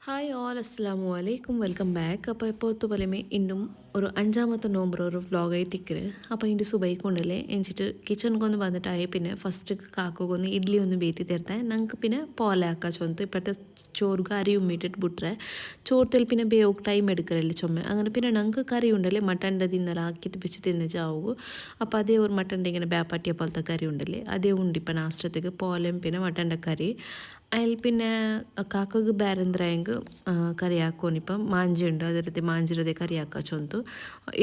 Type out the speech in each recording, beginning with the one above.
Hi all അസ്സലാമു അലൈക്കും welcome back. അപ്പോൾ ഇപ്പോഴത്തെ പോലെമേ ഇന്നും ഒരു അഞ്ചാമത്തെ നോമ്പർ ഒരു വ്ളോഗായി തിക്കറ്. അപ്പോൾ ഇതിൻ്റെ സുബൈക്കൊണ്ടല്ലേ എനിച്ചിട്ട് കിച്ചണിക്കൊന്ന് വന്നിട്ടായി പിന്നെ ഫസ്റ്റ് കാക്കൊന്ന് ഇഡ്ഡലി ഒന്ന് ബേത്തി തരുത്താൻ ഞങ്ങൾക്ക് പിന്നെ പോലെ ആക്കാൻ ചൊന്ത് ഇപ്പോഴത്തെ ചോറ് കറി ഉമ്മിട്ടിട്ട് ബുട്ടറെ ചോർത്തിൽ പിന്നെ ബേക്ക് ടൈം എടുക്കലല്ലേ ചുമ അങ്ങനെ പിന്നെ ഞങ്ങൾക്ക് കറി ഉണ്ടല്ലേ മട്ടൻ്റെ തിന്നല ആക്കിയിട്ട് വെച്ച് തിന്നിച്ചാവൂ. അപ്പോൾ അതേ ഒരു മട്ടൻ്റെ ഇങ്ങനെ ബേപ്പാട്ടിയ പോലത്തെ കറി ഉണ്ടല്ലേ അതേ ഉണ്ട് ഇപ്പം നാഷ്ടത്തേക്ക് പോലെയും പിന്നെ മട്ടൻ്റെ കറി അതിൽ പിന്നെ കാക്കക്ക് ಬೇರೆಂದ್ರಾಯಂಗೆ ಕರಿ ಹಾಕೋನಿപ്പം മാഞ്ചി ഉണ്ട് ಅದೇ ರೀತಿ മാഞ്ചിರದೆ ಕರಿ ಹಾಕೋ ಚೊಂತು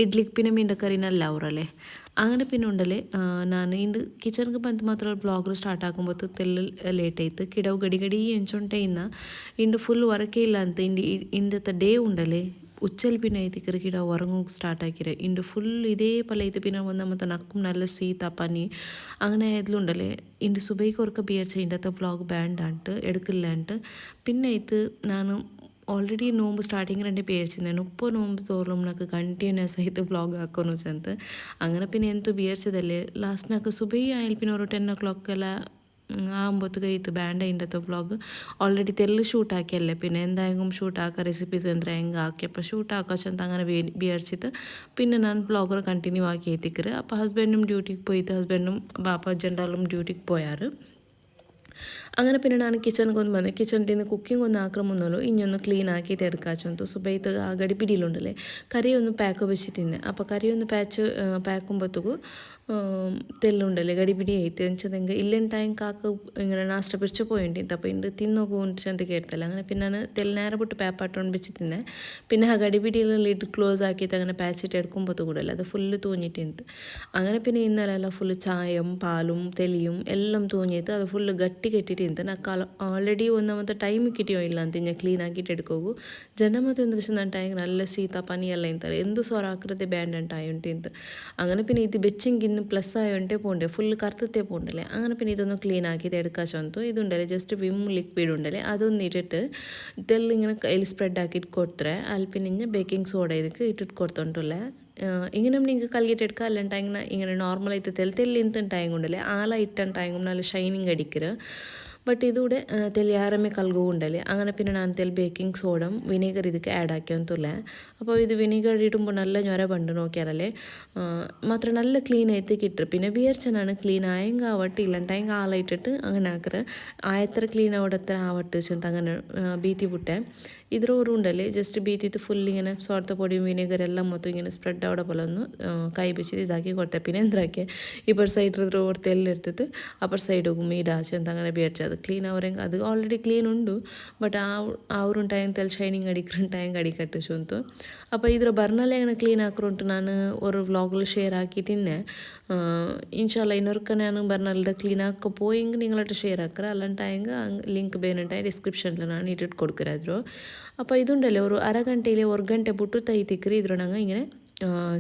ಇಡ್ಲಿಗೆ പിന്നെ ಮೀಂಡ ಕರಿನಲ್ಲ ಅವರಲ್ಲೇ അങ്ങനെ പിന്നെ ഉണ്ടല്ലേ ನಾನು ಇಂದು ಕಿಚನ್ಗೆ ಬಂದು ಮಾತ್ರ ಬ್ಲಾಗರ್ ಸ್ಟಾರ್ಟ್ ಆಗುമ്പോൾ ತೆಲ್ಲ ಲೇಟ್ ಆಯ್ತು ಕಿಡವು ಗಡಿ ಗಡಿ ಎಂಚುಂಟೆ ಇಂದು ಫುಲ್ ಹೊರಕೆ ಇಲ್ಲ ಅಂತ ಇಂದತ್ತ ಡೇ ಉಂಡಲೆ ഉച്ചൽ പിന്നെ ഇതിക്കറി കിട ഉറങ്ങും സ്റ്റാർട്ടാക്കിയത് ഇണ്ട് ഫുൾ ഇതേപോലെ ഇത് പിന്നെ വന്ന മൊത്തം നക്കും നല്ല സീത്ത പനി അങ്ങനെ ഇതിലുണ്ടല്ലേ ഇണ്ട് സുബൈക്ക് ഉറക്ക ബിയർച്ച ഇണ്ടത്തെ വ്ളോഗ് ബാൻഡാണ്ട് എടുക്കില്ലാണ്ട് പിന്നെ ഇത് ನಾನು ಆಲ್ರೆಡಿ ನೋಂಬು ಸ್ಟಾರ್ಟಿಂಗ್ ರಂಡೆ ಬೇರ್ಚಿದ್ದೇನೆ ಉಪ್ಪು ನೋಂಬು ತೋರ್ಲಂ నాకు ಕಂಟಿನ್ಯೂಸ್ ಆಯಿತು ವ್ಲಾಗ್ ಹಾಕೋನು ಅಂತ അങ്ങനെ പിന്നെ ಎಂತೂ ಬೇರ್ಚದಲ್ಲೇ ಲಾಸ್ಟ್ నాకు ಸುಬೈ ಆಯಿಲ್ പിന്നെ ഒരു 10 o'clock ಎಲ್ಲ ആകുമ്പോഴത്തേക്ക് ഇത് ബാൻഡ് അതിൻ്റെ വ്ളോഗ് ഓൾറെഡി തെല്ല് ഷൂട്ട് ആക്കിയല്ലേ പിന്നെ എന്തായെങ്കിലും ഷൂട്ട് ആക്കുക റെസിപ്പീസ് എന്തെങ്കിലും ആക്കി അപ്പോൾ ഷൂട്ട് ആക്കാച്ചെന്ത അങ്ങനെ വിചാരിച്ചിട്ട് പിന്നെ ഞാൻ വ്ളോഗർ കണ്ടിന്യൂ ആക്കി എത്തിക്കറ് അപ്പോൾ ഹസ്ബൻഡും ഡ്യൂട്ടിക്ക് പോയിട്ട് ഹസ്ബൻഡും ബാപ്പ ജണ്ടാലും ഡ്യൂട്ടിക്ക് പോയാറ് അങ്ങനെ പിന്നെ ನಾನು ಕಿಚನ್ಗೆ ಒಂದು ಬಂದೆ ಕಿಚನ್ಟಿಂದ ಕುಕ್ಕಿಂಗ್ ಒಂದು ಆಕ್ರಮಣಲು ಇನ್ನೊಂದು ಕ್ಲೀನ್ ಹಾಕಿയിട്ട് എടുക്കാച്ചൊന്തു സുബൈത്ത് ആ ഗടിപ്പിടിയിലുണ്ടല്ലേ കറി ഒന്ന് പാക്ക് വെച്ച് തിന്നെ അപ്പോൾ കറി ഒന്ന് പാക്കുമ്പോഴത്തേക്കും തെല്ലുണ്ടല്ലേ ഗടിപിടി ആയിട്ട് എന്നുവെച്ചതെങ്കിൽ ഇല്ലൻ ടൈം കാക്ക ഇങ്ങനെ നാഷ്ട പിടിച്ച് പോയിട്ടുണ്ട് അപ്പോൾ ഇണ്ട് തിന്നോക്കും ചെന്ത് കേട്ടല്ല അങ്ങനെ പിന്നെ ഞാൻ തെല്ലിനേരം ಬಿಟ್ಟು പേപ്പാട്ടോണ്ട് വെച്ച് തിന്നെ പിന്നെ ആ ഗടിപിടിയിൽ ലിഡ് ക്ലോസ് ആക്കിയിട്ട് അങ്ങനെ പാച്ചിട്ട് എടുക്കുമ്പോഴത്തെ കൂടെ അല്ല അത് ഫുള്ള് തൂങ്ങിയിട്ടുണ്ട് അങ്ങനെ പിന്നെ ഇന്നലെ എല്ലാം ഫുള്ള് ചായയും പാലും തെലിയും എല്ലാം തൂങ്ങിയിട്ട് അത് ഫുള്ള് ಗಟ್ಟಿ ಕೆಟ್ಟಿಟ್ಟು నాకు ಆಲ್ರೆಡಿ ಒಂದೊಂದು ಟೈಮ್ ಕಿಟಿಯೋ ಇಲ್ಲ ಅಂತ ಇನ್ನು ಕ್ಲೀನ್ ಆಗಿಟ್ಟು ಎಡ್ಕೋಗು ಜನ ಮತ್ತು ಒಂದು ಟೈಮ್ നല്ല സീത്ത പനിയെല്ലാം ಇಂತಾರೆ ಎಂದು ಸೊರ ಹಾಕಿರದೆ ಬ್ಯಾಂಡ್ ಅಂತ ಆಯುಂಟು ಅಂತ അങ്ങനെ പിന്നെ ഇത് വെച്ചെങ്കിൽ ഇന്ന് പ്ലസ് ആയോണ്ടേ പോണ്ടേ ഫുള്ള് കറുത്തത്തെ പോണ്ടല്ലേ അങ്ങനെ പിന്നെ ഇതൊന്ന് ക്ലീൻ ആക്കിയിട്ട് എടുക്കാച്ചൊന്തു ഇതുണ്ടല്ലേ ജസ്റ്റ് വിം ലിക്വിഡ് ഉണ്ടല്ലേ അതൊന്ന് ഇട്ടിട്ട് ഇതെല്ലാം ഇങ്ങനെ കയ്യിൽ സ്പ്രെഡ് ആക്കിയിട്ട് കൊടുത്തರೆ അതിൽ പിന്നെ ഇങ്ങനെ ബേക്കിംഗ് സോഡ ಇದಕ್ಕೆ ഇട്ടിട്ട് കൊടുത്തോണ്ടല്ലേ ഇങ്ങനെ നിങ്ങൾക്ക് കൽകിയിട്ട് എടുക്കുക അല്ലാണ്ട് ഇങ്ങനെ നോർമലായിട്ട് തെല്ല് ಇಂತ ടൈം ഉണ്ടല്ലേ ആല ഇട്ട ടൈം നല്ല ഷൈനിങ് അടിക്കറ് ಬಟ್ ಇದು തെളിയാറമേ കൽകും ഉണ്ടല്ലേ അങ്ങനെ പിന്നെ ഞാൻ ബേക്കിംഗ് സോഡയും വിനീഗർ ಇದಕ್ಕೆ ആഡ് ആക്കിയൊന്നുമില്ല അപ്പോൾ ഇത് വിനീഗർ ഇടുമ്പോൾ നല്ല ഞൊര പണ്ട് നോക്കിയാലല്ലേ മാത്രം നല്ല ക്ലീൻ ആയിട്ട് കിട്ടും പിന്നെ വിയർച്ചനാണ് ക്ലീൻ ആയെങ്കിൽ ആവട്ടെ ഇല്ലാണ്ടെങ്കിൽ ആളായിട്ടിട്ട് അങ്ങനെ ആക്കറ് ആയത്ര ക്ലീൻ ആവടത്ര ആവട്ടെ ചെന്ത അങ്ങനെ ബീത്തി പുട്ടെ ಇದರ ಉಂಡಲ್ಲಿ ಜಸ್ಟ್ ಬೀತಿತ್ತು ಫುಲ್ ಇങ്ങനെ ಸೋರ್ತ ಪೊಡಿ ವಿನೆಗರ್ ಎಲ್ಲ ಮತ್ತು ಇങ്ങനെ ಸ್ಪ್ರೆಡ್ ಆವಡ ಬಲನ್ನು ಕೈ ಬಿಚ್ಚಿದ್ದು ಇದಾಕಿ ಕೊಡ್ತೆ പിന്നെ എന്തൊക്കെ ഇപ്പർ സൈഡ് ഓർത്ത് എല്ലാം എടുത്തിട്ട് അപ്പർ സൈഡ് പോകും മീഡാച്ച് ಅಂತ അങ്ങനെ ಬೇರ್ಚೆ ಅದು ಕ್ಲೀನ್ ಅವರಂಗೆ ಅದು ಆಲ್ರೆಡಿ ಕ್ಲೀನ್ ಉಂಡು ಬಟ್ ಅವ್ರ ಟೈಮ್ ತೆಲ್ ಶೈನಿಂಗ್ ಅಡಿಕ್ರ ಟೈಮ್ ಅಡಿಕಟ್ಟು ಚೊಂತು അപ്പോൾ ಇದರ ಬರ್ನಲ್ಲೇ അങ്ങനെ ಕ್ಲೀನ್ ಹಾಕ್ರುಂಟು ನಾನು ഒരു വ്ളോഗിൽ ഷെയർ ആക്കി തിന്നെ ഇൻഷാല്ല ഇന്നൊരുക്ക ഞാൻ ಬರ್ನಲ್ದ ക്ലീൻ ആക്ക പോയെങ്കിൽ നിങ്ങളായിട്ട് ഷെയർ ആക്കറ അല്ലാണ്ടായെങ്കിൽ ലിങ്ക് ಬೇನುಂಟಾയി ಡಿಸ್ಕ್ರಿಪ್ಷನ್ல ನಾನು ಇಟ್ಟಿಟ್ಟು കൊടുക്കരാದ್ರು അപ്പോൾ ഇതുണ്ടല്ലോ ഒരു അരഗಂಟೆയിൽ ഒരു ಗಂಟೆ ಬಿಟ್ಟು ತೈ ತಿಕ್ಕರಿ ಇದ್ರೊಳಗೆ ഇങ്ങനെ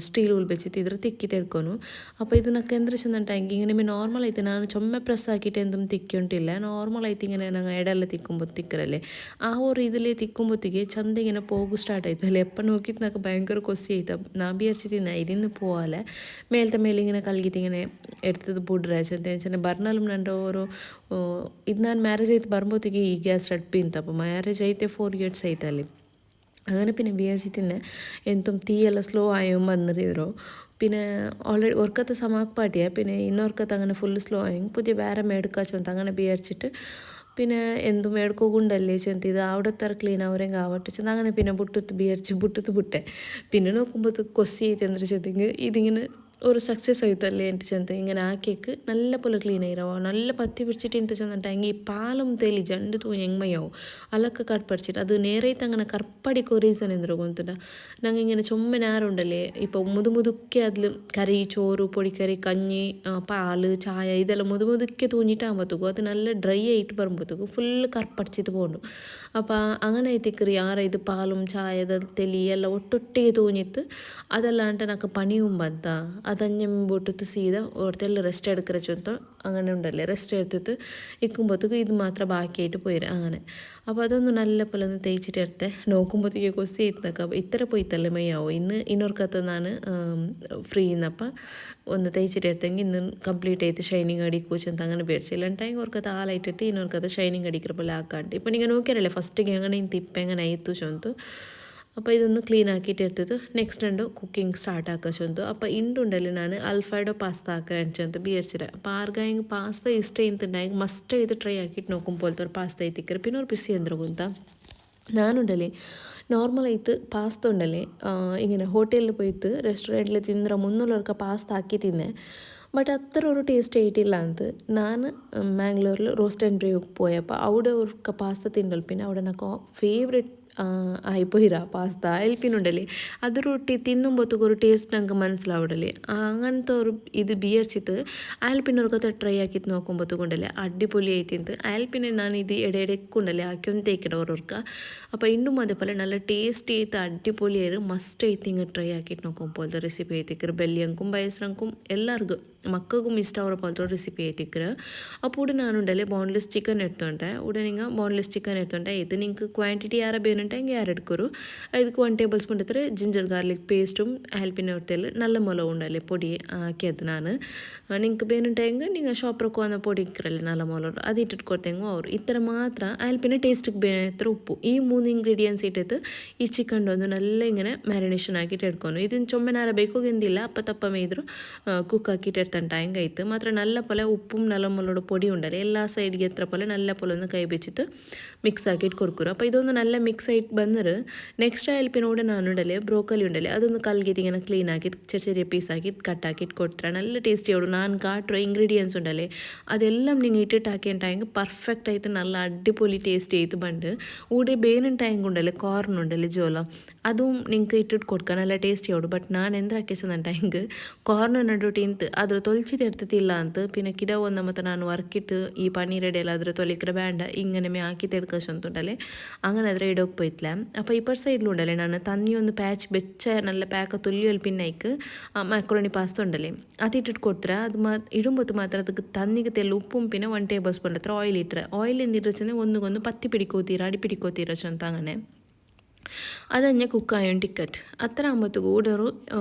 ಸ್ಟೀಲ್ ಉಲ್ ಬೆಚ್ಚಿತ್ತು ಇದ್ರ ತಿಕ್ಕಿಟ್ಟು ಎಡ್ಕೊನು അപ്പോൾ ഇതിനൊക്കെ എന്താ വെച്ചിട്ടുണ്ടെങ്കിൽ ഇങ്ങനെ നോർമൽ ആയിട്ട് ഞാൻ ചുമ പ്രസ് ആക്കിയിട്ട് എന്തും തിക്കൊണ്ടില്ല നോർമൽ ആയിട്ട് ഇങ്ങനെ ഞങ്ങൾ ഇടയെല്ലാം തിക്കുമ്പോൾ തിക്കറല്ലേ ആ ഒരു ഇതിൽ തിക്കുമ്പോഴത്തേക്ക് ചന്ത ഇങ്ങനെ പോകും സ്റ്റാർട്ട് ആയിത്തല്ലേ എപ്പം നോക്കിയിട്ട് നമുക്ക് ഭയങ്കര കൊസി ആയിത്ത ഞാൻ വിചാരിച്ചിട്ട് ഇതിന്ന് പോവാലെ മേലത്തെ മേലെ ഇങ്ങനെ കലകിയിട്ട് ഇങ്ങനെ എടുത്തത് ബുಡ್ರೆ ಅಂತ വെച്ചാൽ ಬರ್ನലും ನಂದು ഒരു ಇದು ನಾನು ಮ್ಯಾರೇಜ್ ಆಯ್ತು ಬರ್ಬೋತಿಗೆ ಈ ಗ್ಯಾಸ್ ರಡ್ಪಿ ಅಂತ അപ്പോൾ ಮ್ಯಾರೇಜ್ అయితే 4 years ಆಯ್ತಲ್ಲಿ അങ്ങനെ പിന്നെ വിചാരിച്ചിട്ട് എന്തും തീയെല്ലാം സ്ലോ ആയും വന്നിരുന്നു പിന്നെ ഓൾറെഡി ഒർക്കത്തെ സമാക്ക് പാട്ടിയാ പിന്നെ ഇന്നൊർക്കത്ത് അങ്ങനെ ഫുള്ള് സ്ലോ ആയി പുതിയ വേറെ മേടിക്കാച്ചോന്ത് അങ്ങനെ വിചാരിച്ചിട്ട് പിന്നെ എന്തും മേടിക്കോണ്ടല്ലേ ചെന്ത് ഇത് അവിടത്തെ ക്ലീൻ അവരെങ്കിൽ ആവട്ടെ ചെന്ന് അങ്ങനെ പിന്നെ ബുട്ടത്ത് ബുട്ടെ പിന്നെ നോക്കുമ്പോഴത്തേക്ക് കൊസി ആയിട്ട് എന്താ ചെന്തെങ്കിൽ ഇതിങ്ങനെ ഒരു സക്സസ് ആയിത്തല്ലേ എൻ്റെ ചെന്ത ഇങ്ങനെ ആക്കിയേക്ക് നല്ല പോലെ ക്ലീൻ ആയിരാവോ നല്ല പത്തി പിടിച്ചിട്ട് എന്ത് ചെന്നിട്ടെങ്കിൽ ഈ പാലും തേലി ജണ്ട് തൂങ്ങി എങ്ങമയാവും അലൊക്കെ കട്പടിച്ചിട്ട് അത് നേരത്തെ അങ്ങനെ കർപ്പടിക്കോ റീസൺ എന്തിനോ കൊന്നിട്ട് ഞങ്ങൾ ഇങ്ങനെ ചുമ്മനാറുണ്ടല്ലേ ഇപ്പോൾ മുതുക്കെ അതിൽ കറി ചോറ് പൊടിക്കറി കഞ്ഞി പാല് ചായ ഇതെല്ലാം മുതുക്കെ തൂങ്ങിയിട്ടാകുമ്പോഴത്തേക്കും അത് നല്ല ഡ്രൈ ആയിട്ട് വരുമ്പോഴത്തേക്കും ഫുള്ള് കർപ്പടിച്ചിട്ട് പോകണ്ടു അപ്പോൾ അങ്ങനെ ആയിത്തേക്കറി ഇത് പാലും ചായ തെലി എല്ലാം ഒട്ടൊട്ടിಗೆ തൂങ്ങിയിട്ട് അതല്ലാണ്ട് എനിക്ക് പണിയും ಬಂತ അതഞ്ഞ ബോട്ടത്ത് സീത ഓർത്തെല്ലാം റെസ്റ്റ് എടുക്കര ചൊന്ത അങ്ങനെ ഉണ്ടല്ലേ റെസ്റ്റ് എടുത്തിട്ട് ഇരിക്കുമ്പോഴത്തേക്കും ഇത് മാത്രം ബാക്കിയായിട്ട് പോയിരും അങ്ങനെ. അപ്പോൾ അതൊന്ന് നല്ല പോലെ ഒന്ന് തേച്ചിട്ട് എടുത്തേ നോക്കുമ്പോഴത്തേക്ക് കൊസി എത്തുന്നൊക്കെ ഇത്ര പോയിത്തല്ലേ മെയ്യാവോ ഇന്നോർക്കത്ത് ഞാൻ ഫ്രീ ഇന്നപ്പം ഒന്ന് തേച്ചിട്ട് എടുത്തെങ്കിൽ ഇന്ന് കംപ്ലീറ്റ് ആയിട്ട് ഷൈനിങ് അടിക്കൂച്ചಂತ അങ്ങനെ പേടിച്ചില്ല ടൈം ഓർക്കത്ത് ആലായിട്ടിട്ട് ಇನ್ನೋರ್ಕത്ത് ഷൈനിങ് അടിക്കുന്ന പോലെ ആക്കാണ്ട് ഇപ്പം നിങ്ങൾ നോക്കിയാലേ ഫസ്റ്റിಗೆ അങ്ങനെ ತಿಪ್ಪೆ അങ്ങനെ ಆಯಿತು ಚೊಂತು അപ്പോൾ ഇതൊന്ന് ക്ലീൻ ആക്കിയിട്ട് എടുത്തിട്ട് നെക്സ്റ്റ് ഉണ്ട് കുക്കിംഗ് സ്റ്റാർട്ട് ആക്കുക ചൊന്തു അപ്പോൾ ಇಂಡುಂಡಲ್ಲಿ ನಾನು ಅಲ್ಫ್ರೆಡೋ ಪಾಸ್ತಾ ಹಾಕಂತ ಬಿಯರ್ಸಿರ അപ്പോൾ ആർക്കായെങ്കിൽ പാസ്ത ഇഷ്ടം ചെയ്യുന്നുണ്ടെങ്കിൽ മസ്റ്റ് ചെയ്ത് ട്രൈ ആക്കിയിട്ട് നോക്കും പോലത്തെ ഒരു പാസ്ത എത്തിക്കറ് പിന്നെ ഒരു പിസി എന്തൊരു കുന്ത ഞാനുണ്ടല്ലേ നോർമലായിട്ട് പാസ്ത ഉണ്ടല്ലേ ഇങ്ങനെ ഹോട്ടലിൽ പോയിട്ട് റെസ്റ്റോറൻറ്റിൽ തിന്നുന്ന മുന്നുള്ളവർക്ക് പാസ്ത ആക്കി തിന്നേ ബട്ട് അത്ര ഒരു ടേസ്റ്റ് ആയിട്ടില്ല ಅಂತ ನಾನು ಮ್ಯಾಂಗ್ಳೂರಲ್ಲಿ ರೋಸ್ಟ್ ಆ್ಯಂಡ್ ಬ್ರೇವ್ಗೆ പോയപ്പോൾ അവിടെ ഒരു പാസ്ത തിന്നൽ പിന്നെ അവിടെ నాకు ഫേവറേറ്റ് ആയിപ്പോയിരാ പാസ്ത എൽപ്പിനുണ്ടല്ലേ അത് റൊട്ടി തിന്നുമ്പോഴത്തേക്കും ഒരു ടേസ്റ്റ് ഞങ്ങൾക്ക് മനസ്സിലാവിടല്ലേ അങ്ങനത്തെ ഒരു ഇത് ബിയർച്ചിട്ട് അയൽപ്പിനവർക്കത്തെ ട്രൈ ആക്കിയിട്ട് നോക്കുമ്പോഴത്തേക്കുണ്ടല്ലേ അടിപൊളി ആയിട്ടിന്ന് അയൽപ്പിനെ ನಾನು ഇത് ഇടയിടക്കുണ്ടല്ലേ ആക്കിയൊന്ന് തേക്കിട ഓരോർക്ക് അപ്പോൾ ഇന്നും അതേപോലെ നല്ല ടേസ്റ്റ് ആയിട്ട് അടിപൊളിയായി മസ്റ്റ് ആയിട്ട് ഇങ്ങനെ ട്രൈ ആക്കിയിട്ട് നോക്കുമ്പോഴത്തെ റെസിപ്പി ആയിത്തിക്കറ് ബെല്ലിയങ്കും വയസ്സങ്കും എല്ലാവർക്കും മക്കൾക്കും ഇഷ്ടമാവുന്ന പോലത്തെ ഒരു റെസിപ്പി ആയിത്തിക്കറ് അപ്പോൾ ഇവിടെ ഞാനുണ്ടല്ലേ ബോൺലെസ് ചിക്കൻ എടുത്തോണ്ടേ ഇവിടെ നിങ്ങൾ ബോൺലെസ് ചിക്കൻ എടുത്തോണ്ടേ ഇത് നിങ്ങൾക്ക് ക്വാണ്ടിറ്റി ಯಾರ ಬೇನುಂಟೆಂಗೆ ಯಾರು എടുക്കರು ಇದಕ್ಕೆ 1 ಟೇಬಲ್ ಸ್ಪೂನ್ ಎತ್ತರ ಜಿಂಜರ್ ಗಾರ್ಲಿಕ್ ಪೇಸ್ಟು ಹೆಲ್ಪಿನ ಹೊರತೆಲ್ಲ ನಲ್ಲ ಮೊಲ ಉಂಡಲ್ಲಿ പൊടി ಹಾಕಿದ್ದು ನಾನು നിങ്ങൾക്ക് ಬೇನುಂಟೆಂಗೆ നിങ്ങൾ ഷോപ്പിലൊക്കെ വന്ന പൊടി ഇക്കറല്ലേ നല്ല ಮೊಲ ಅದು ಇಟ್ಟಿಟ್ಟು ಕೊಡ್ತೆಂಗು ಅವರು ಈ ಥರ ಮಾತ್ರ ಹೆಲ್ಪಿನ ಟೇಸ್ಟಿಗೆ ಬೇನೆತ್ರ ಉಪ್ಪು ಈ 3 ಇಂಗ್ರೀಡಿಯೆಂಟ್ಸ್ ಇಟ್ಟಿತ್ತು ಈ ಚಿಕನ್ ಒಂದು നല്ല ഇങ്ങനെ ಮ್ಯಾರಿನೇಷನ್ ಹಾಕಿಟ್ಟು എടുക്കുന്നു ഇതിന് ചൊമ്മനാര ಬೇಕೋಗೆಂದಿಲ್ಲ ಅಪ್ಪ ತಪ್ಪ ಮೇಯ್ದ್ರು ಕುಕ್ ಹಾಕಿಟ್ಟು എടുത്താൻ ടൈം കഴിത്ത് ಮಾತ್ರ നല്ല പോലെ ഉപ്പും നല്ല ಮೊಲೋட പൊടി ഉണ്ടല്ലേ എല്ലാ സൈഡിಗೆ എത്ര പോലെ നല്ല പോലെ ഒന്ന് കൈ വെച്ചിട്ട് മിക്സ് ആക്കിയിട്ട് കൊടുക്കുക അപ്പോൾ ഇതൊന്ന് നല്ല മിക്സ് ആയിട്ട് ಬಂದರೆ ನೆಕ್ಸ್ಟ್ ಹೆಲ್ಪಿನೋಡೆ ನಾನು ಉಂಡಲೆ ಬ್ರೋಕಲಿ ಉಂಡಲೆ ಅದೊಂದು ಕಲ್ಗಿದ್ದು ಇങ്ങനെ ಕ್ಲೀನ್ ಆಗಿ ചെറിയ പീസാക്കി കട്ടാക്കിയിട്ട് കൊടുത്തരാ നല്ല ടേസ്റ്റി ആവും ഞാൻ കാട്ടുക ഇൻഗ്രീഡിയൻസ് ഉണ്ടല്ലേ അതെല്ലാം നിങ്ങൾ ഇട്ടിട്ട് ആക്കിയിട്ടായെങ്കിൽ പെർഫെക്റ്റ് ആയിട്ട് നല്ല അടിപൊളി ടേസ്റ്റ് ചെയ്ത് പണ്ട് ഊടെ ಬೇನುಂಟಾയെങ്കിൽ ഉണ്ടല്ലേ കോർൺ ഉണ്ടല്ലേ ജോല അതും നിങ്ങൾക്ക് ഇട്ടിട്ട് കൊടുക്കുക നല്ല ടേസ്റ്റി ആവും ബട്ട് ನಾನು ಎಂದ್ರ ಹಾಕಿಸಂಟಾയെങ്കിൽ കോർൺ ನಡುಟಿಂತ ಅದ್ರ ತೊಲ್ಚಿದ್ದು ಎಡ್ತಿಲ್ಲ ಅಂತ പിന്നെ ಕಿಡ ಒಂದು ಮತ್ತೆ ನಾನು ವರ್ಕಿಟ್ಟು ಈ ಪನ್ನೀರ್ ಎಡೆಯಲ್ಲ ಅದ್ರ ತೊಲಿಕ್ರೆ ಬೇಡ ഇങ്ങനെ ಹಾಕಿ ತೆಡ್ಕಂತುಂಟല്ലേ അങ്ങനെ ಅದ್ರ ഇടോക്ക് പോയിട്ടില്ല അപ്പോൾ ഇപ്പർ സൈഡിലുണ്ടല്ലേ ഞാൻ തന്നി ഒന്ന് പാച്ച് വെച്ച നല്ല പാക്ക തൊല്ലിയൊൽ പിന്നേക്ക് മാക്രോണി പാസ്ത ഉണ്ടല്ലേ അതിട്ടിട്ട് കൊടുത്തരാ അത് ഇടുമ്പോൾ മാത്രം ಅದಕ್ಕೆ തന്നിಗೆ തെല്ല ഉപ്പും പിന്നെ 1 ടേബിൾ സ്പൂൺ അത്ര ഓയിൽ ഇട്ടರೆ ഓയിൽ എന്തിട്ടെന്ന് ഒന്നുകൊന്ന് പത്തി പിടിക്കോത്തീര അടി പിടിക്കോത്തീര ചൊಂತ അങ്ങനെ അതഞ്ഞ കുക്കായോൺ ಟಿಕೆಟ್ ಹತ್ರ ಆಂಬತ್ತು ಕೂಡ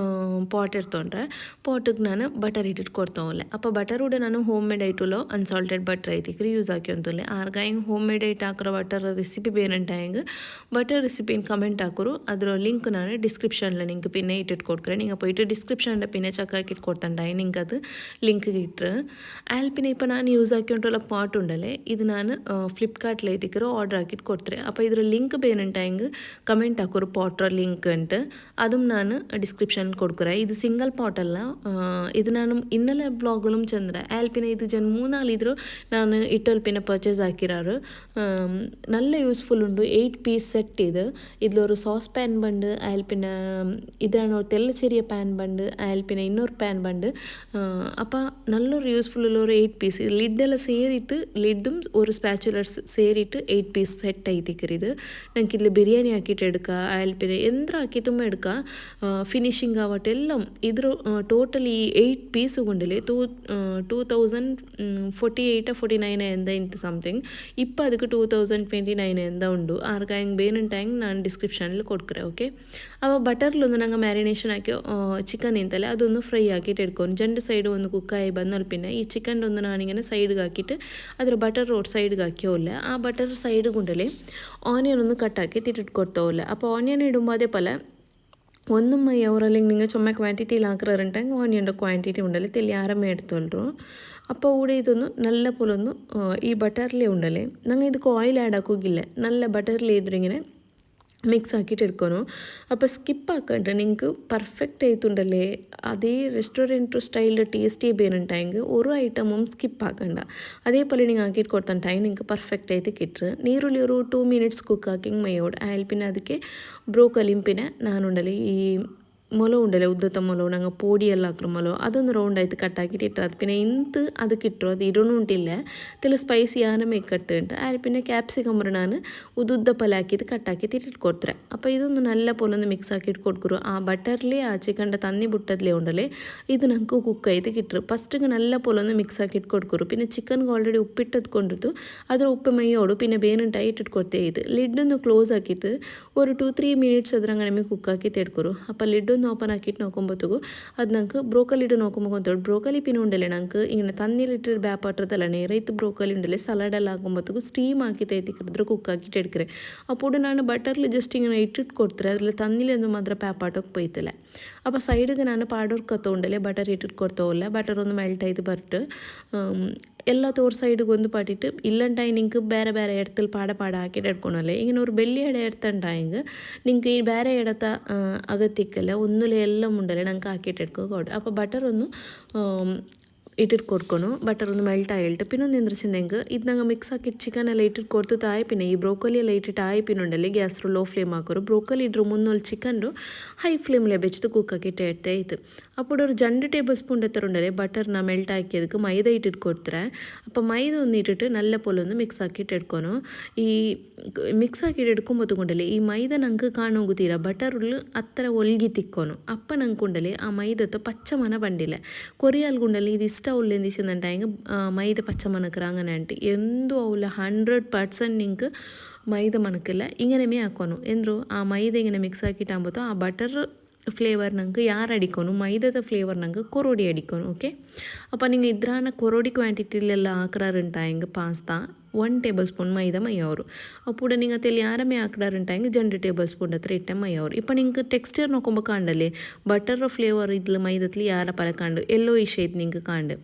ಪಾಟ್ ಇರ್ತೊಂಡ್ರೆ ಪಾಟಿಗೆ ನಾನು ಬಟರ್ ಇಟ್ಟಿಟ್ಟು ಕೊಡ್ತಾವಲ್ಲೆ അപ്പോൾ ಬಟರ್ ಕೂಡ ನಾನು ಹೋಮ್ ಮೇಡ್ ಐಟುಲೋ ಅನ್ಸಾಲ್ಟೆಡ್ ಬಟರ್ ಐತಿಕ್ರಿ ಯೂಸ್ ಹಾಕ್ಯಂತಲೆ ಆರ್ಗಾಯಿಂಗ್ ಹೋಮ್ ಮೇಡ್ ಐಟ್ ಹಾಕಿರೋ ಬಟರ್ ರೆಸಿಪಿ ಬೇನಂಟಾಯಂಗೆ ಬಟರ್ ರೆಸಿಪಿನ ಕಮೆಂಟ್ ಹಾಕೋರು ಅದರ ಲಿಂಕ್ ನಾನು ಡಿಸ್ಕ್ರಿಪ್ಷನ್ல നിങ്ങൾക്ക് പിന്നെ ഇട്ടിട്ട് കൊടുക്കറേ നിങ്ങൾ പോയിട്ട് ഡിസ്ക്രിപ്ഷനിൽ പിന്നെ ചക്കാക്കിയിട്ട് കൊടുത്തണ്ടായി നിങ്ങൾക്ക് അത് ലിങ്ക് കിട്ടുക അതിൽ പിന്നെ ഇപ്പോൾ ನಾನು ಯೂಸ್ ಹಾಕ್ಯಂട്ടുള്ള ಪಾಟ್ ഉണ്ടല്ലേ ഇത് ನಾನು ಫ್ಲಿಪ್ಕಾರ್ಟ್ல ಐತಿಕ್ಕಿರೋ ಆರ್ಡರ್ ಹಾಕಿಟ್ಟು ಕೊಡ್ತಾರೆ അപ്പോൾ ಇದರ ಲಿಂಕ್ ಬೇನಂಟಾಯಂಗೆ ಕಮೆಂಟ್ ಹಾಕೋರು ಪಾಟ್ರ ಲಿಂಕ್ ಅಂತ അതും ನಾನು ಡಿಸ್ಕ್ರಿಪ್ಷನ್ ಕೊಡ್ಕರೆ ಇದು ಸಿಂಗಲ್ ಪಾಟ್ ಅಲ್ಲ ಇದು ನಾನು ಇನ್ನೆಲ್ಲ ಬ್ಲಾಗಲ್ಲೂ ಚಂದ್ರ ಆಲ್ಪಿನ ಇದು ಜನ 3-4 ಇದ್ರು ನಾನು ಇಟ್ಟಲ್ಲಿ പിന്നെ ಪರ್ಚೇಸ್ ಹಾಕಿರಾರು നല്ല യൂസ്ഫുൾ ഉണ്ട് 8 പീസ് സെറ്റ് ഇത് ഇതിലൊരു സോസ് പാൻ ബണ്ട് ആൽപ്പിന ഇതാണ് ഒരു തെല്ല ചെറിയ പാൻ ബണ്ട് ആൽപ്പിന ಇನ್ನೊരു പാൻ ബണ്ട് അപ്പോൾ നല്ലൊരു യൂസ്ഫുൾ ഉള്ള ഒരു 8 പീസ് ലിഡെല്ലാം ಸೇರಿಟ್ಟು ലിഡും ഒരു സ്പാച്ചുലർസ് ಸೇರಿಟ್ಟು 8 പീസ് സെറ്റ് ആയിത്തിക്കറി ഇത് ഞങ്ങൾക്ക് ഇതിൽ ബിരിയാണി ആക്കിയിട്ട് എടുക്കുക ആൽപ്പിനെ എന്ത്ര ആക്കിയിട്ടും എടുക്കുക ഫിനിഷിംഗ് ആവട്ടെ എല്ലാം ഇದ್ರ ಟೋಟಲ್ ಈ 8 ಪೀಸು ಗೊಂಡಲೆ 2048-49 ಎಂದ ಇಂತ ಸಮಥಿಂಗ್ ಇಪ್ಪ ಅದಕ್ಕೆ 2029 ಎಂದ ಉಂಡು ಆರ್ಗಾಯಿಂಗ್ ಬೇನಂಟಾಯಿಂಗ್ ನಾನು ಡಿಸ್ಕ್ರಿಪ್ಷನಲ್ಲಿ ಕೊಡ್ಕರೆ ಓಕೆ ಅವ ಬಟರ್ಲೊಂದು ನಂಗೆ ಮ್ಯಾರಿನೇಷನ್ ಹಾಕಿ ಚಿಕನ್ ಇಂತಲ್ಲ ಅದೊಂದು ಫ್ರೈ ಹಾಕಿಟ್ಟು ಇಟ್ಕೊಂಡು ಜಂಡು ಸೈಡ್ ಒಂದು ಕುಕ್ಕಾಯಿ ಬಂದಲ್ಲಿ പിന്നെ ಈ ಚಿಕನ್ ಒಂದು ನಾನಿങ്ങനെ ಸೈಡ್ಗೆ ಹಾಕಿಟ್ಟು ಅದರ ಬಟರ್ ರೋಡ್ ಸೈಡ್ಗೆ ಹಾಕಿಯೋಲ್ಲ ಆ ಬಟರ್ ಸೈಡ್ ಗುಂಡಲೆ ಆನಿಯನ್ ಒಂದು ಕಟ್ ಹಾಕಿ ತಿಟ್ಟಿಟ್ಟು ಕೊಡ್ತಾವಲ್ಲ അപ്പോൾ ഓനിയൻ ഇടുമ്പോൾ അതേപോലെ ഒന്നും അവരല്ലെങ്കിൽ നിങ്ങൾ ചുമ ക്വാണ്ടിറ്റിയിൽ ആക്കാറുണ്ടെങ്കിൽ ഓനിയൻ്റെ ക്വാണ്ടിറ്റി ഉണ്ടല്ലേ തെല്ലി ആരമ്മ എടുത്തോളൂ അപ്പോൾ ഇവിടെ ഇതൊന്ന് നല്ല പോലെ ഒന്ന് ഈ ബട്ടറിലേ ഉണ്ടല്ലേ ഞങ്ങൾ ಇದಕ್ಕೆ ഓയിൽ ആഡ് ആക്കുകയില്ല നല്ല ബട്ടറിലേ ഇങ്ങനെ മിക്സ് ആക്കിയിട്ട് എടുക്കണം അപ്പോൾ സ്കിപ്പ് ആക്കണ്ട നിങ്ങൾക്ക് പെർഫെക്റ്റ് ആയിട്ടുണ്ടല്ലേ അതേ റെസ്റ്റോറൻറ്റ് സ്റ്റൈലിൽ ടേസ്റ്റി ಬೇನುಂಟಾയെങ്കിൽ ഒരു ഐറ്റമും സ്കിപ്പ് ആക്കണ്ട അതേപോലെ നിങ്ങൾ ആക്കിയിട്ട് കൊടുത്തിട്ടുണ്ടെങ്കിൽ നിങ്ങൾക്ക് പെർഫെക്റ്റ് ആയിട്ട് കിട്ടുക നീരുള്ളി ഒരു 2 minutes കുക്ക് ആക്കി മയോട് ആയാൽ പിന്നെ ಅದಕ್ಕೆ ಬ್ರೋಕಲಿയും പിന്നെ നാനുണ്ടല്ലേ ഈ ಮೊಲ ಉಂಡಲೆ ಉದ್ದತ ಮೊಲ ನಂಗೆ ಪೋಡಿ ಎಲ್ಲ ಹಾಕ್ರು ಮೊಲ ಅದೊಂದು ರೌಂಡ್ ಆಯ್ತು ಕಟ್ಟಾಕಿಟ್ಟು ಇಟ್ಟರು പിന്നെ ಇಂತು ಅದಕ್ಕೆ ಇಟ್ಟರು ಅದು ಇಡೋನು ಉಂಟಿಲ್ಲ ತಿಳು ಸ್ಪೈಸಿ ಆನ ಮೇಕಟ್ಟು ಉಂಟು ಅಲ್ಲಿ പിന്നെ ಕ್ಯಾಪ್ಸಿಕಮ್ ನಾನು ಉದ್ದ ಪಲ್ಯ ಹಾಕಿದ್ದು ಕಟ್ಟಾಕಿಟ್ಟು ಇಟ್ಕೊಡ್ತಾರೆ അപ്പോൾ ഇതൊന്ന് നല്ല പോലെ ഒന്ന് മിക്സ് ആക്കിയിട്ട് കൊടുക്കുറു ആ ബട്ടറിൽ ആ ചിക്കൻ്റെ തന്നി ബുട്ടതിലേ ഉണ്ടല്ലേ ഇത് നമുക്ക് കുക്ക് ചെയ്ത് കിട്ടും ഫസ്റ്റ് നല്ല പോലെ ഒന്ന് മിക്സ് ആക്കിയിട്ട് കൊടുക്കുറു പിന്നെ ചിക്കൻ ഓൾറെഡി ഉപ്പിട്ടത് കൊണ്ടിട്ട് ಅದರ ಉಪ್ಪು ಮೈಯೋಡು പിന്നെ ಬೇನುಂಟಾಯಿ ಇಟ್ಟಿಟ್ಕೊಡ್ತೇ ಇದು ಲಿಡ್ಡನ್ನು ಕ್ಲೋಸ್ ಹಾಕಿತ್ತು ഒരു 2-3 മിനിറ്റ്സ് ಅದ್ರಂಗೆ ಕುಕ್ ಹಾಕಿ ತೆಡ್ಕೊರು അപ്പോൾ ಲಿಡ್ಡನ್ನು ಓಪನ್ ಹಾಕಿಟ್ಟು ನೋಕೊಂಬತ್ತುಗು ಅದು ನಂಗೆ ಬ್ರೋಕಲಿ ಇಟ್ಟು ನೋಕೊಂಬಂತೇಳಿ ಬ್ರೋಕಲಿ ಪಿನ್ ಉಂಡಲೆ ನಂಗೆ ಹಿಂಗೆ ತಣ್ಣೀರಿಟ್ಟಿರು ಬ್ಯಾಪಾಟ್ರದಲ್ಲ ನೇರೈತು ಬ್ರೋಕಲಿ ಉಂಡಲೆ ಸಲಾಡೆಲ್ಲ ಹಾಕೊಂಬತ್ತುಗು ಸ್ಟೀಮ್ ಹಾಕಿ ತೈತಿಕ್ಕಿದ್ರೆ ಕುಕ್ ಹಾಕಿಟ್ಟು ಎಡ್ಕರೆ ಅప్పుడు ನಾನು ಬಟರ್ಲಿ ಜಸ್ಟ್ ಹಿಂಗೆ ಇಟ್ಟಿಟ್ಟು ಕೊಡ್ತಾರೆ ಅದ್ರಲ್ಲಿ ತಣ್ಣೀಲಿ ಒಂದು ಮಾತ್ರ ಪ್ಯಾಪಾಟೋಕೆ ಪೋಯ್ತಿಲ್ಲ അപ്പോൾ സൈഡിಗೆ ನಾನು ಪಾಡೋರ್ಕತ್ತ ಉಂಡಲೆ ಬಟರ್ ಇಟ್ಟಿಟ್ಟು ಕೊಡ್ತಾವಲ್ಲ ಬಟರ್ ಒಂದು ಮೆಲ್ಟ್ ಆಯ್ತು ಬರ್ಟ್ ಎಲ್ಲ ತೋರ್ ಸೈಡಿಗೆ ಒಂದು ಪಾಟಿಟ್ಟು ಇಲ್ಲಂಟಾಯಿ ನಿಂಗೆ ಬೇರೆ ಬೇರೆ ಎಡ್ತಲ್ಲಿ ಪಾಡ ಹಾಕಿಟ್ಟು ಎಡ್ಕೊಳಲ್ಲ ಈಗ ഒരു ಬೆಳ್ಳಿ ಎಡೆ ಎಡ್ತಂಟಾಯಿಂಗೆ ನಿಂಗೆ ಈ ಬೇರೆ ಎಡತ ಅಗತ್ಯಕ್ಕೆಲ್ಲ ಒಂದುಲೆ ಎಲ್ಲ ಮುಂಡಲೆ ನಂಗೆ ಹಾಕಿಟ್ಟು ಎಡ್ಕೋಡು അപ്പോൾ ಬಟರ್ ಒಂದು ഇട്ടിട്ട് കൊടുക്കണം ബട്ടർ ഒന്ന് മെൽറ്റ് ആയിട്ട് പിന്നെ ഒന്ന് എന്തിരിച്ചെങ്കിൽ ഇത് ഞങ്ങൾ മിക്സ് ആക്കിയിട്ട് ചിക്കൻ എല്ലാം ഇട്ടിട്ട് കൊടുത്തു താഴെ പിന്നെ ഈ ബ്രോക്കലി എല്ലാം ഇട്ടിട്ട് ആയി പിന്നെ ഉണ്ടല്ലേ ഗ്യാസ് ಲೋ ಫ್ಲೇಮ್ ಹಾಕೋರು ಬ್ರೋಕಲಿ ಇಡ್ರು ಮುನ್ನೊಲ್ ಚಿಕನ್ ಹೈ ಫ್ಲೇಮ್ಲೆ ಬೆಚ್ಚದು ಕುಕ್ ಹಾಕಿಟ್ಟು ಇಡ್ತಾ ಇತ್ತು അപ്പോൾ ഒരു 2 ടേബിൾ സ്പൂൺ എത്ര ഉണ്ടല്ലേ ബട്ടറിന മെൽറ്റ് ആക്കിയதுக்கு മൈദ ഇട്ടിട്ട് കൊടുത്തേ അപ്പോൾ മൈദ ഒന്ന് ഇട്ടിട്ട് നല്ല പോലെ ഒന്ന് മിക്സ് ആക്കിയിട്ട് എടുക്കണം ഈ മിക്സ് ആക്കിയിട്ട് എടുക്കുമ്പോൾ കൊണ്ടല്ലേ ಈ ಮೈದಾ ನಂಗೆ ಕಾಣೋಗುತ್ತೀರ ಬಟರುಳ್ಳು ಅತ್ತರ ಒಲ್ಗಿ ತಿಕ್ಕೋನು ಅಪ್ಪ ನಂಗೆ ಕೊಂಡಲೆ ಆ ಮೈದತ್ತು ಪಚ್ಚಮನ ಬಂಡಿಲ್ಲ ಕೊರಿಯಾಲ್ಗುಂಡಲ್ಲಿ ಇದು ಇಷ್ಟ ಅವ್ಲು ಎಂದಿಸಿದಂಟಾಯಿಂಗ ಮೈದ പച്ചമണക്കറ അങ്ങനെ ആയിട്ട് എന്തും ആവില്ല 100% നിങ്ങൾക്ക് മൈദ മണക്കില്ല ഇങ്ങനെ ആക്കോನು ಎಂದ್ರು ಆ ಮೈದ ഇങ്ങനെ മിക്സ് ആക്കിയിട്ടാകുമ്പോൾ ಆ ಬಟರ್ ಫ್ಲೇವರ್ ನಂಗೆ ಯಾರು ಅಡಿಕೋನು ಮೈದಾದ ಫ್ಲೇವರ್ ನಂಗೆ ಕೊರೋಡಿ ಅಡಿಕೋನು ಓಕೆ അപ്പോൾ നിങ്ങൾ ഇദ്രാന കൊറോടി ക്വാണ്ടിറ്റിയിലെಲ್ಲ ആക്കറാറുണ്ടായെങ്കിൽ പാസ്ത 1 ടേബിൾ സ്പൂൺ മൈദ മയ്യವರು അപ്പോൾ നിങ്ങൾ തെಲ್ಲಿ ಯಾರಮೇ ಹಾಕಡಾರುಂಟಾയെങ്കിൽ 2 ಟೇಬಲ್ ಸ್ಪೂನ್ ಹತ್ರ ಇಟ್ಟ ಮಯ್ಯವರು ഇപ്പോൾ നിങ്ങൾക്ക് ടെക്സ്ചർ നോക്കുമ്പോൾ കാണ്ടല്ലേ ബട്ടർ ഫ്ലേവർ ഇതിൽ മൈദത്തിൽ ಯಾರ ಪರ ಕಾಂಡು ಎಲ್ಲೋ ಇಶ್ ಐತೆ നിങ്ങൾക്ക് ಕಾಂಡು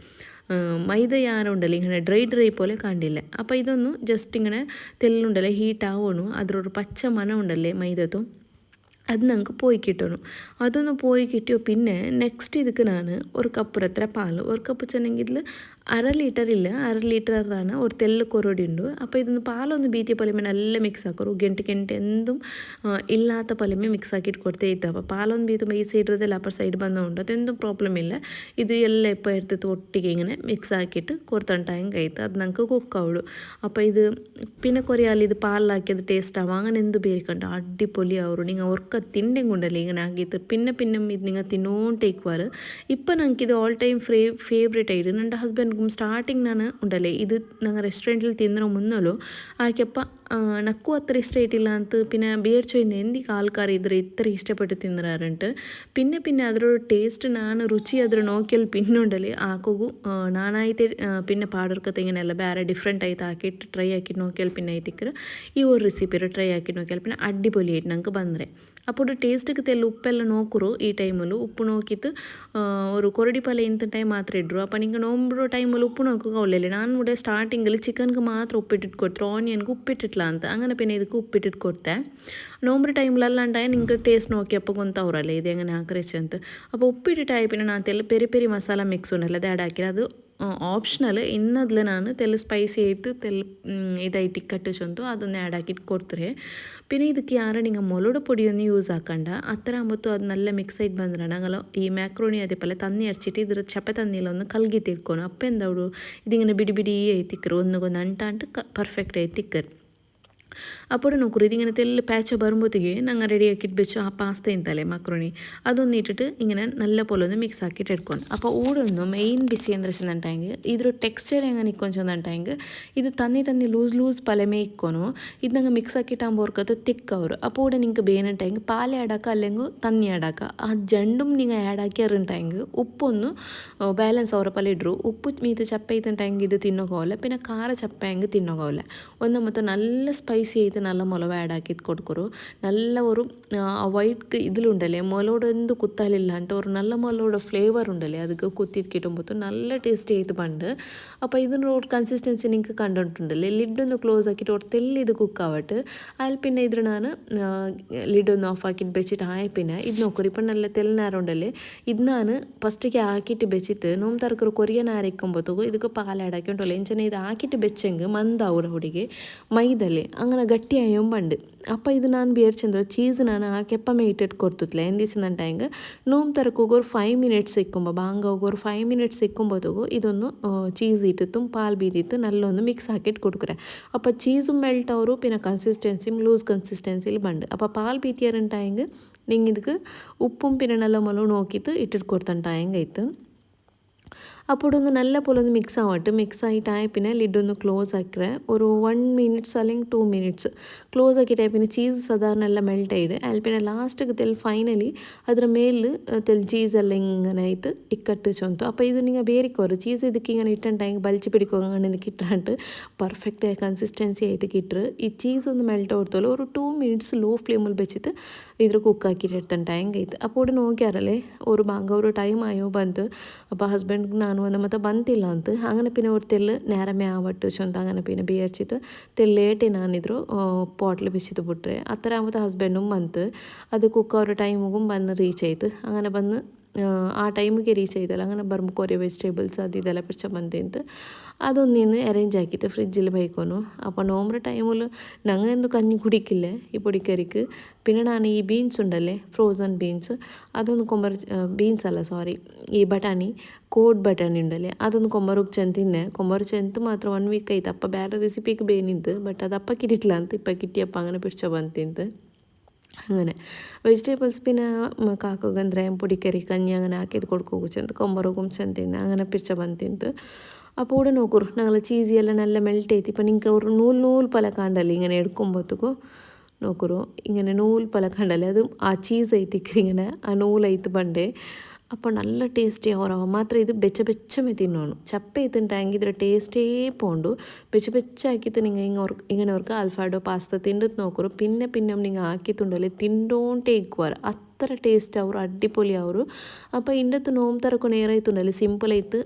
മൈദ ಯಾರುണ്ടല്ലോ ഇങ്ങനെ ഡ്രൈ പോലെ കാണില്ല അപ്പോൾ ഇതൊന്നും ജസ്റ്റ് ഇങ്ങനെ തെല്ലുണ്ടല്ലേ ഹീറ്റ് ആവണു അതിലൊരു പച്ച മണം ഉണ്ടല്ലേ മൈദത്തും അത് ഞങ്ങൾക്ക് പോയി കിട്ടണു അതൊന്ന് പോയി കിട്ടിയോ പിന്നെ നെക്സ്റ്റ് ಇದಕ್ಕೆ ನಾನು ഒരു കപ്പ് ಹತ್ರ പാല് ഒരു കപ്പ് ചെന്നെങ്കിൽ അര ലിറ്ററാണ് ഒരു തെല്ല് കൊറോടി ഉണ്ട് അപ്പോൾ ഇതൊന്ന് പാലൊന്ന് ബീറ്റിയ പലമേ നല്ല മിക്സ് ആക്കರು ಗಂಟೆ എന്തും ഇല്ലാത്ത പലമേ മിക്സ് ആക്കിയിട്ട് കൊടുത്തേ ഇತ್ತು അപ്പോൾ പാലൊന്ന് ബീത്തുമ്പോൾ ഈ സൈഡിൽ അപ്പർ സൈഡ് ಬಂದುಂಟು അതെന്തും ಪ್ರಾಬ್ಲಮ್ ಇಲ್ಲ ಇದು ಎಲ್ಲ ಎಪ್ಪ ಇರ್ತೈತೆ ಒಟ್ಟಿಗೆ ഇങ്ങനെ മിക്സ് ആക്കിയിട്ട് കൊടുത്തണ്ടായും കഴിത്ത് അത് ഞങ്ങൾക്ക് കുക്കാവുള്ളൂ അപ്പോൾ ഇത് പിന്നെ കൊറിയാൽ ഇത് പാലിലാക്കിയത് ടേസ്റ്റ് ആവും അങ്ങനെ എന്ത് പേരിക്കണ്ട അടിപൊളി ആവും നിങ്ങൾ ഓർക്ക തിണ്ടെങ്കിൽ ഉണ്ടല്ലേ ഇങ്ങനെ ആക്കിയിട്ട് പിന്നെ ഇത് നിങ്ങൾ തിന്നോണ്ടേക്കുവാറ് ഇപ്പം ഞങ്ങൾക്ക് ഇത് ഓൾ ടൈം ഫേവറേറ്റ് ആയിട്ട് എൻ്റെ ഹസ്ബൻഡ് ಸ್ಟಾರ್ಟಿಂಗ್ ನಾನು ಉಂಡಲೆ ಇದು ನಂಗೆ ರೆಸ್ಟೋರೆಂಟಲ್ಲಿ ತಿಂದಿರೋ ಮುನ್ನಲು ಆಕೆಪ್ಪ ನಕ್ಕು ಅത്ര ಇಷ್ಟ ಇಟ್ಟಿಲ್ಲ ಅಂತ പിന്നെ ಬೇರ್ಚೋಯಿಂದ ಎಂದಿಗೆ ಆಲ್ಕಾರ ಇದ್ರೆ ಇത്ര ಇಷ್ಟಪಟ್ಟು ತಿಂದಿರಾರಂಟು പിന്നെ ಅದರೊಳು ಟೇಸ್ಟ್ ನಾನು ರುಚಿ ಅದ್ರ ನೋಕಿಯಲ್ಲಿ പിന്നുണ്ടല്ലേ ಆಕೋಗು ನಾನಾಯ್ತೆ പിന്നെ ಪಾಡೋರ್ಕತೆ ഇങ്ങനെയല്ല ಬೇರೆ ಡಿಫ್ರೆಂಟ್ ಆಯ್ತು ಹಾಕಿಟ್ಟು ಟ್ರೈ ಹಾಕಿಟ್ಟು ನೋಕಿಯಲ್ಲಿ പിന്നെ ಐತಿಕ್ರೆ ಈ ഒരു ರೆಸಿಪಿ ಟ್ರೈ ಹಾಕಿಟ್ಟು ನೋಕಿಯಲ್ಲಿ പിന്നെ ಅಡ್ಡಿಪೊಲಿ ಆಯ್ತು ನಂಗೆ ಬಂದರೆ അപ്പോൾ ടേസ്റ്റൊക്കെ തെല്ല ഉപ്പെല്ലാം നോക്കുറു ഈ ടൈമിൽ ഉപ്പ് നോക്കിയിട്ട് ഒരു കൊരടി പല ಇಂಥ ಟೈಮ್ ಮಾತ್ರ ಇಡ್ರು അപ്പോൾ നിങ്ങൾ ನೋಂಬಿಡೋ ಟೈಮಲ್ಲಿ ಉಪ್ಪು ನೋക്കുക ಒಳ್ಳೆಯಲ್ಲ ನಾನು ഇവിടെ ಸ್ಟಾರ್ಟಿಂಗಲ್ಲಿ ಚಿಕನ್ಗೆ ಮಾತ್ರ ಉಪ್ಪಿಟ್ಟಿಟ್ಟು ಕೊಡ್ತಾರೆ ಆನಿಯನ್ಗೆ ಉಪ್ಪಿಟ್ಟಿಟ್ಲ ಅಂತ അങ്ങനെ പിന്നെ ಇದಕ್ಕೆ ಉಪ್ಪಿಟ್ಟಿಟ್ಟು ಕೊಡ್ತೆ നോമ്പ് ടൈമിലല്ലാണ്ടായ നിങ്ങൾക്ക് ടേസ്റ്റ് നോക്കിയപ്പോൾ ಗೊತ್ತಾವ್ರಲ್ಲ ಇದು ಹೆಂಗೆ ಹಾಕ್ರೆಚ್ಚು ಅಂತ അപ്പോൾ ಉಪ್ಪಿಟ್ಟಿಟ್ಟಾയി പിന്നെ ನಾನು ತೆಲ್ಲ ಪೆರಿ ಮಸಾಲ ಮಿಕ್ಸ್ ಉಂಟಲ್ಲ ಅದು ಆ್ಯಡ್ ಹಾಕಿರ ಅದು ഓപ്ഷണൽ ഇന്നതിൽ ನಾನು തെല്ല ಸ್ಪೈಸಿ ಆಯ್ತು ತೆಲ್ಲ ಇದಾಯ್ತು ಟಿಕ್ಕಟ್ಟು ಚಂತು ಅದೊಂದು ಆ್ಯಡ್ ಹಾಕಿಟ್ಟು ಕೊಡ್ತಾರೆ പിന്നെ ಇದಕ್ಕೆ ಯಾರು നിങ്ങൾ ಮೊಲೋಡ ಪೊಡಿಯನ್ನು ಯೂಸ್ ಹಾಕಂಡ ಹತ್ರ ಅಂಬತ್ತು ಅದು നല്ല ಮಿಕ್ಸ್ ಆಯ್ತು ಬಂದ್ರೆ ನಂಗಲ್ಲ ಈ ಮ್ಯಾಕ್ರೋನಿ ಅದೇ ಪಲ್ಲ ತನ್ನಿ ಅರ್ಚಿಟ್ಟು ಇದ್ರ ಚಪ್ಪೆ ತನ್ನಿಲ್ಲ ಒಂದು ಕಲ್ಗಿ ತಿಳ್ಕೊನು ಅಪ್ಪೆಂದವಳು ഇതിങ്ങനെ ಬಿಡಿ ಆಯ್ತಿಕ್ಕರು ಒಂದೊಂದು ಅಂಟು ಪರ್ಫೆಕ್ಟ್ ಆಯ್ತಿಕ್ಕರು അപ്പോൾ നോക്കൂ ഇതിങ്ങനെ തെല്ല് പാച്ച വരുമ്പോഴത്തേക്ക് ഞങ്ങൾ റെഡിയാക്കിയിട്ട് വെച്ചു ആ പാസ്ത ಇಂತಲೇ മക്രോണി അതൊന്ന് ഇട്ടിട്ട് ഇങ്ങനെ നല്ല പോലെ ഒന്ന് മിക്സ് ആക്കിയിട്ട് എടുക്കണം അപ്പോൾ ഊടൊന്ന് മെയിൻ ಬಿಸಿ ಅಂದ್ರೆ ಚೆಂದಂಟಾയെങ്കിൽ ಇದ್ರ ಟೆಕ್ಸ್ಚರ್ ಹೆಂಗೆ ನಿಕ್ಕೊಂಡು ಚೆಂದಂಟಾയെങ്കിൽ ಇದು ತನ್ನಿ ಲೂಸ್ ಪಲೆಮೇ ಇಕ್ಕೋನು ಇದು ನಂಗೆ ಮಿಕ್ಸ್ ಆಕಿಟ್ಟು ಅಂಬೋರ್ಕತ್ತು ತಿಕ್ಕವರು അപ്പോൾ ഇവിടെ നിങ്ങൾക്ക് ಬೇನಂಟಾയെങ്കിൽ പാൽ ആഡാക്കുക അല്ലെങ്കിൽ തന്നി ആഡാക്കുക ആ ജണ്ടും നിങ്ങൾ ആഡ് ആക്കിയാറുണ്ടായെങ്കിൽ ഉപ്പൊന്ന് ಬ್ಯಾಲೆನ್ಸ್ ಅವರ ಪಲ್ಲ ಇಡ್ರು ಉಪ್ಪು ಮೀತು ಚಪ್ಪೆ ಐತಂಟಾയെങ്കിൽ ಇದು ತಿನ್ನೋಗೋಲ್ಲ പിന്നെ ಖಾರ ಚಪ್ಪೆ ಹೆಂಗೆ ತಿನ್ನೋಗೋಲ್ಲ ಒಂದು ಮತ್ತು നല്ല ಸ್ಪೈಸಿ ಐತೆ നല്ല മുളക് ആഡ് ആക്കിയിട്ട് കൊടുക്കുറു നല്ല ഒരു വൈറ്റ് ഇതിലുണ്ടല്ലേ മുളകൊടൊന്നും കുത്താലില്ലാണ്ട് ഒരു നല്ല മുളകോടെ ഫ്ലേവർ ഉണ്ടല്ലേ ಅದಕ್ಕೆ കുത്തിയിട്ട് കിട്ടുമ്പോൾ നല്ല ടേസ്റ്റ് ആയിട്ട് പണ്ട് അപ്പോൾ ഇതിൻ്റെ ഒരു കൺസിസ്റ്റൻസി നിങ്ങൾക്ക് കണ്ടിട്ടുണ്ടല്ലേ ലിഡൊന്ന് ക്ലോസ് ആക്കിയിട്ട് ഒരു തെല്ല് ഇത് കുക്കാവട്ട് അതിൽ പിന്നെ ഇതിൽ ഞാൻ ലിഡൊന്ന് ഓഫ് ആക്കിയിട്ട് വെച്ചിട്ട് ആയ പിന്നെ ഇത് നോക്കൂ ഇപ്പം നല്ല തെല്ലിനാരം ഉണ്ടല്ലേ ഇത് ഞാൻ ഫസ്റ്റിಗೆ ಹಾಕಿಟ್ಟು ಬೆಚ್ಚಿತ್ತು ನೋಮ್ ತರಕರು ಕೊರಿಯನ್ ಆರಿಕೊಂಬತ್ತು ಇದಕ್ಕೆ ಪಾಲು ಆ್ಯಡ್ ಹಾಕಿ ಉಂಟಲ್ಲ ಎಂಚನೆ ಇದು ಹಾಕಿಟ್ಟು ಬೆಚ್ಚಂಗೆ ಮಂದಾವುರ ಹುಡುಗಿ ಮೈದಲ್ಲಿ അങ്ങനെ ಗಟ್ಟಿ ಗಟ್ಟಿಯಾಯೋ ಬಂಡು ಅಪ್ಪ ಇದು ನಾನು ಬೇರ್ಚಂದ್ರೆ ಚೀಸ್ ನಾನು ಹಾಕೆಪ್ಪಮೇ ಇಟ್ಟಿಟ್ಟು ಕೊಡ್ತಿದ್ಲೆ ಎಂದಿಸಿದಂಟ ಹೆಂಗೆ ನೋಮ್ ತರಕ್ಕೆ ಹೋಗೋರು 5 ಮಿನಿಟ್ಸ್ ಇಕ್ಕೊಂಬ ಬಾಂಗ ಹೋಗೋರು 5 ಮಿನಿಟ್ಸ್ ಇಕ್ಕೊಂಬೋದವು ಇದೊಂದು ಚೀಸ್ ಇಟ್ಟಿತ್ತು ಪಾಲ್ ಬೀದಿತ್ತು ನಲ್ಲೊಂದು ಮಿಕ್ಸ್ ಹಾಕಿಟ್ಟು ಕೊಡ್ಕ್ರೆ ಅಪ್ಪ ಚೀಸು ಮೆಲ್ಟ್ ಅವರು ಪಿನ ಕನ್ಸಿಸ್ಟೆನ್ಸಿ ಲೂಸ್ ಕನ್ಸಿಸ್ಟೆನ್ಸಿಲಿ ಬಂಡು ಅಪ್ಪ ಪಾಲ್ ಬೀತಿಯಾರಂಟ ಹೆಂಗೆ ನಿಂಗೆ ಇದಕ್ಕೆ ಉಪ್ಪು ಪಿನ ನಲ್ಲ ಮೊಲ ನೋಕಿತ್ತು ಇಟ್ಟಿಟ್ಟು ಕೊಡ್ತಂಟ ಹೆಂಗಾಯ್ತು അപ്പോഴൊന്ന് നല്ല പോലെ ഒന്ന് മിക്സ് ആവട്ടെ മിക്സ് ആയിട്ടായ പിന്നെ ലിഡൊന്ന് ക്ലോസ് ആക്കിറേ ഒരു 1 മിനിറ്റ്സ് അല്ലെങ്കിൽ 2 മിനിറ്റ്സ് ക്ലോസ് ആക്കിയിട്ടായ പിന്നെ ചീസ് സാധാരണ എല്ലാം മെൽറ്റ് ആയിട്ട് അതിൽ പിന്നെ ലാസ്റ്റ് തെൽ ഫൈനലി ಅದರ ಮೇಲೆ ತೆಲ್ ಚೀಸ್ ಎಲ್ಲ ಹಿಂಗನೆ ಆಯ್ತು ಇಕ್ಕಟ್ಟು ಚೊಂತು ಅಪ್ಪ ಇದು ನಿಂಗೆ ಬೇರಿಕೋರು ಚೀಸ್ ಇದಕ್ಕೆ ಹಿಂಗೆ ಇಟ್ಟಂಟ ಹಿಂಗೆ ಬಲ್ಚಿ പിടിക്കുക ಇದಕ್ಕೆ ಇಟ್ಟಂಟು ಪರ್ಫೆಕ್ಟ್ ಆಗಿ ಕನ್ಸಿಸ್ಟೆನ್ಸಿ ಆಯ್ತು ಇಟ್ಟರು ಈ ಚೀಸ್ ಒಂದು ಮೆಲ್ಟ್ ಆಡ್ತಲ್ಲ ഒരു 2 മിനിറ്റ്സ് ലോ ഫ്ലെയിമിൽ വെച്ചിട്ട് ഇದ್ರ കുക്ക് ആക്കിയിട്ട് എടുത്തണ്ട ಹೆಂಗೈತೆ അപ്പോൾ നോക്കിയാറല്ലേ ഒരു ബാങ്ക ഒരു ടൈം ആയോ ಬಂತು അപ്പോൾ ഹസ്ബൻഡ് ನಾನು ಒಂದು ಮತ್ತೆ ಬಂತಿಲ್ಲ ಅಂತ അങ്ങനെ പിന്നെ ഒരു തെല്ല് നേരമേ ആവട്ടു ചൊന്ത അങ്ങനെ പിന്നെ ಬೇರ್ಚಿತ್ತು ತೆಲ್ಲೇಟೆ ನಾನಿದ್ರು ಪಾಟ್ಲು ಬಿಸಿದು ಬಿಟ್ರೆ ಆ ಥರ ಆಗುತ್ತೆ ಹಸ್ಬೆಂಡುം ಬಂತು ಅದು ಕುಕ್ ಅವ್ರ ಟೈಮಿಗೂ ಬಂದು ರೀಚ್ ಆಯ್ತು അങ്ങനെ ಬಂದು ಆ ಟೈಮಿಗೆ ರೀಚ್ ಆಯ್ತಲ್ಲ അങ്ങനെ ಬರ್ಮ ಕೊರೆ ವೆಜಿಟೇಬಲ್ಸ್ ಅದು ಇದೆಲ್ಲ ಪಿರ್ಚ ಬಂತಿಂತು അതൊന്നിന്ന് അറേഞ്ച് ആക്കിയിട്ട് ഫ്രിഡ്ജിൽ വയ്ക്കുന്നു അപ്പോൾ നോമ്പ് ടൈമിൽ ഞങ്ങൾ എന്ത് കഞ്ഞി കുടിക്കില്ല ഈ പൊടിക്കറിക്ക് പിന്നെ ഞാൻ ഈ ബീൻസ് ഉണ്ടല്ലേ ഫ്രോസൺ ബീൻസ് അതൊന്ന് ബീൻസ് അല്ല സോറി ഈ ಬಟಾಣಿ ಕೋಡ್ ಬಟಾಣಿ ಉಂಡಲ್ಲೇ ಅದೊಂದು ಕೊಮ್ಮರಿಗೆ ಚೆಂದ ತಿನ್ನೆ ಕೊಮ್ಮರು ಚೆಂದ ಮಾತ್ರ 1 ವೀಕ್ ಆಯ್ತು ಅಪ್ಪ ಬೇರೆ ರೆಸಿಪಿಗೆ ಬೇನಿದ್ದು ಬಟ್ ಅದು ಅಪ್ಪ ಕಿಟ್ಟಿಲ್ಲ ಅಂತ ಇಪ್ಪ ಕಿಟ್ಟಿಯಪ್ಪ അങ്ങനെ ಪಿರ್ಚ ಬಂತಿಂತು അങ്ങനെ വെജിറ്റബിൾസ് പിന്നെ കാക്കുകಂದ್ರೆ പൊടിക്കറി കഞ്ഞി അങ്ങനെ ആക്കിയത് കൊടുക്കുക ചെന്ത് കൊമ്പറും ചെന്തിന്ന് അങ്ങനെ പിരിച്ച ಬಂತಿಂತು അപ്പോൾ ഇവിടെ നോക്കൂ ഞങ്ങൾ ചീസി എല്ലാം നല്ല മെൽറ്റ് ആയിട്ട് ഇപ്പം നിങ്ങൾക്ക് ഒരു നൂൽ പല കണ്ടല്ലേ ഇങ്ങനെ എടുക്കുമ്പോഴത്തേക്കും നോക്കൂ ഇങ്ങനെ നൂൽ പല കണ്ടല്ലേ അത് ആ ചീസ് ಐತಿಕ್ರಿ ഇങ്ങനെ ಆ ನೂಲೈತು ಬಂಡೆ അപ്പോൾ നല്ല ടേസ്റ്റി ആവുറವ മാത്രം ഇത് ಬೆಚ್ಚಮೆ ತಿನ್ನೋಣ ಚಪ್ಪೆ ತಿಂಟಾಂಗಿದ್ರೆ ಟೇಸ್ಟೇ പോണ്ടു ಬೆಚ್ಚ നിങ്ങൾ ഇങ്ങനെ ഓർക്ക് ആൽഫാഡോ പാസ്ത തിന്നിട്ട് നോക്കൂ പിന്നെ നിങ്ങൾ ആക്കിയിട്ടുണ്ടല്ലേ തിന്നോണ്ടേ ഇക്കുവാറ് അത്ര ടേസ്റ്റ് ಅವರು ಅಡ್ಡಿಪೊಲಿ ಅವರು അപ്പോൾ ಇಂಡತ್ತು ನೋವು ತರಕು ನೇರಾಯ್ತುಂಡಲ್ಲಿ ಸಿಂಪಲ್ ಆಯ್ತು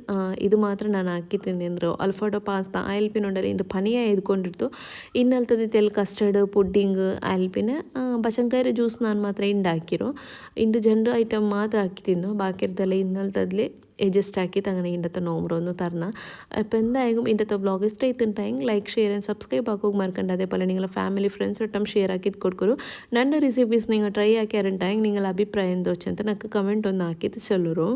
ಇದು ಮಾತ್ರ ನಾನು ಹಾಕಿದ್ದೀನಿ ಅಂದ್ರೆ ಅಲ್ಫಾಡೋ ಪಾಸ್ತಾ ಆಯಿಲ್ ಪಿನ್ ಉಂಡಲ್ಲಿ ಇಂದು ಪನಿಯ ಎದ್ಕೊಂಡಿರ್ತು ಇನ್ನಲ್ತದೆ ತೆಲ್ ಕಸ್ಟರ್ಡ್ ಪುಡ್ಡಿಂಗ್ ಆಯಿಲ್ ಪಿನ್ ಬಸಂಕಾಯಿ ಜ್ಯೂಸ್ ನಾನು ಮಾತ್ರ ಹಾಕಿರೋ ಇಂಡು ಜಂಡು ಐಟಮ್ ಮಾತ್ರ ಹಾಕಿ ತಿನ್ನು ബാക്കിയിരത്തല്ലേ ഇന്നലത്തതിൽ അഡ്ജസ്റ്റ് ആക്കിയിട്ട് അങ്ങനെ ഇന്നത്തെ നോമ്പറൊന്ന് തരണം അപ്പോൾ എന്തായാലും ഇന്നത്തെ വ്ളോഗ് ഇഷ്ടമായിട്ടുണ്ടെങ്കിൽ ലൈക്ക് ഷെയർ ആൻഡ് സബ്സ്ക്രൈബ് ആക്കുക മറക്കണ്ട അതേപോലെ നിങ്ങളുടെ ഫാമിലി ഫ്രണ്ട്സ് ഒട്ടും ഷെയർ ആക്കിയിട്ട് കൊടുക്കൂ ನನ್ನ ರೆಸಿಪೀಸ್ നിങ്ങൾ ಟ್ರೈ ಆಕ್ಯಾರಂಟಾಗಿ ನಿಗಳ ಅಭಿಪ್ರಾಯ ಎಂದೋಚಂತ ನನಗೆ ಕಮೆಂಟ್ ಒಂದು ಹಾಕಿದ್ದು ಚಲೋರು